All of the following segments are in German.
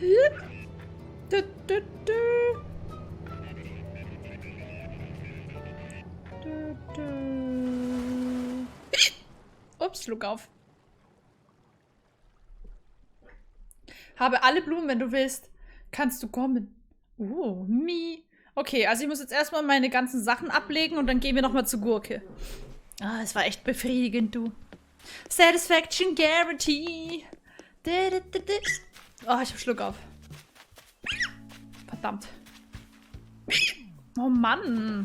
Du, du, du. Du, du. Ups, Schluck auf. Habe alle Blumen, wenn du willst. Kannst du kommen? Oh, mi. Okay, also ich muss jetzt erstmal meine ganzen Sachen ablegen und dann gehen wir nochmal zur Gurke. Ah, es war echt befriedigend, du. Satisfaction Guarantee. Oh, ich hab Schluck auf. Verdammt. Oh Mann.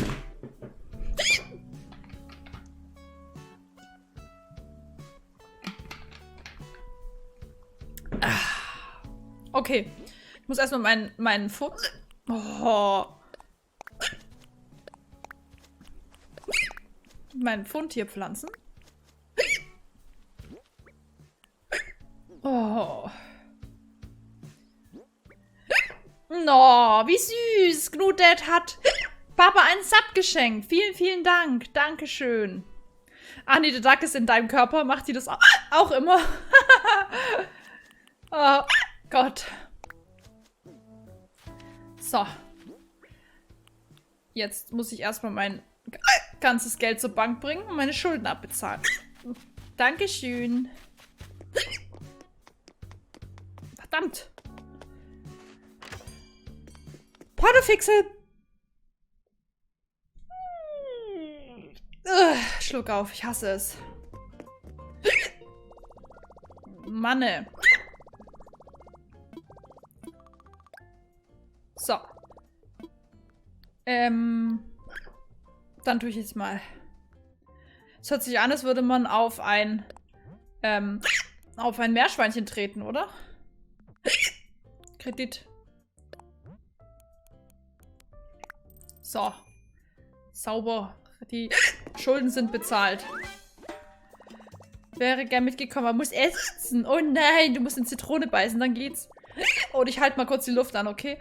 Okay. Ich muss erstmal meinen Fuchs. Oh. Meinen Pfund hier pflanzen. Oh. No, wie süß. Gnudet hat Papa einen Sub geschenkt. Vielen, vielen Dank. Dankeschön. Annie, der Duck ist in deinem Körper. Macht die das auch immer? Oh Gott. So. Jetzt muss ich erstmal mein ganzes Geld zur Bank bringen und meine Schulden abbezahlen. Dankeschön. Verdammt. Portofixen. Schluck auf, ich hasse es. Manne. So. Dann tue ich jetzt mal. Es hört sich an, als würde man auf ein Meerschweinchen treten, oder? Kredit. So. Sauber. Die Schulden sind bezahlt. Wäre gern mitgekommen, man muss essen. Oh nein, du musst in Zitrone beißen, dann geht's. Und ich halte mal kurz die Luft an, okay?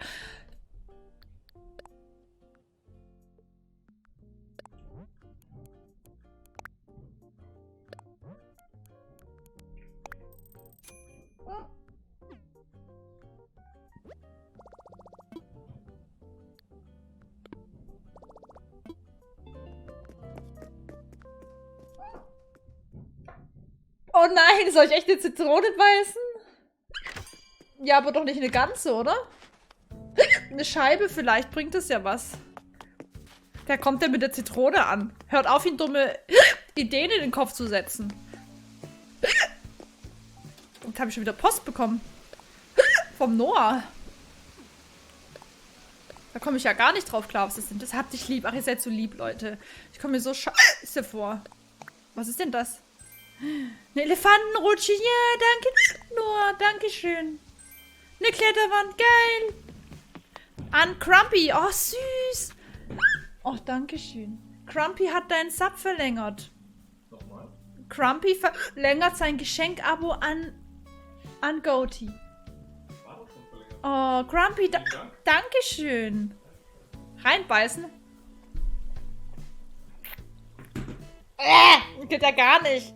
Oh nein, soll ich echt eine Zitrone beißen? Ja, aber doch nicht eine ganze, oder? Eine Scheibe vielleicht, bringt das ja was. Wer kommt denn mit der Zitrone an? Hört auf, ihn dumme Ideen in den Kopf zu setzen. Und habe ich schon wieder Post bekommen. Vom Noah. Da komme ich ja gar nicht drauf klar, was das sind. Das habt dich lieb. Ach, ihr seid so lieb, Leute. Ich komme mir so scheiße vor. Was ist denn das? Eine Elefantenrutsche. Ja, danke, Noah. Dankeschön. Eine Kletterwand. Geil. An Crumpy. Oh, süß. Oh, dankeschön. Crumpy hat deinen Sub verlängert. Nochmal? Crumpy verlängert sein Geschenk-Abo an Goatee. War doch schon verlängert. Oh, Crumpy, Vielen Dank. Dankeschön. Reinbeißen. Geht ja gar nicht.